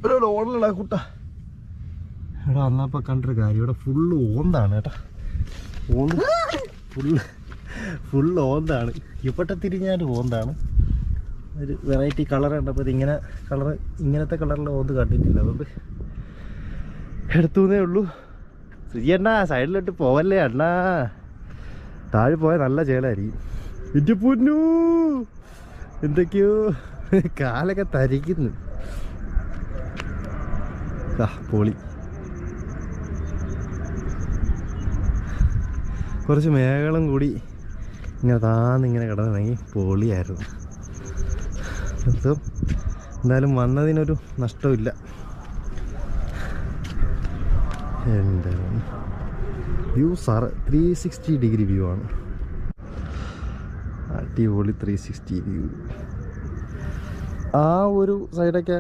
ഒരു ലോണിലുള്ള കുട്ട എടാ അന്നപ്പോൾ കണ്ടൊരു കാര്യം, ഇവിടെ ഫുള്ള് ഓന്താണ് കേട്ടോ. ഓന്ത് ഫുള്ള് ഓന്താണ്. ഇവിടെ തിരിഞ്ഞാൽ ഓന്താണ്. ഒരു വെറൈറ്റി കളർ കണ്ടപ്പോൾ ഇതിങ്ങനെ ഇങ്ങനത്തെ കളറിൽ ഓന്ത് കണ്ടിട്ടില്ല, അതുകൊണ്ട് എടുത്തുന്നേ ഉള്ളൂ. ശരിയണ്ണാ, സൈഡിലോട്ട് പോവല്ലേ അണ്ണാ, താഴെ പോയാൽ നല്ല ചേലായിരിക്കും. എൻ്റെ പൊന്നു എന്തൊക്കെയോ കാലൊക്കെ തരിക്കുന്നു. പൊളി. കുറച്ച് മേഘങ്ങളും കൂടി ഇങ്ങനെ താന്നിങ്ങനെ കിടന്നിറങ്ങി പൊളിയായിരുന്നു. എന്തായാലും വന്നതിനൊരു നഷ്ടമില്ല. എൻ്റെ വ്യൂ 360 ഡിഗ്രി വ്യൂ ആണ്. അടിപൊളി 360 വ്യൂ. ആ ഒരു സൈഡൊക്കെ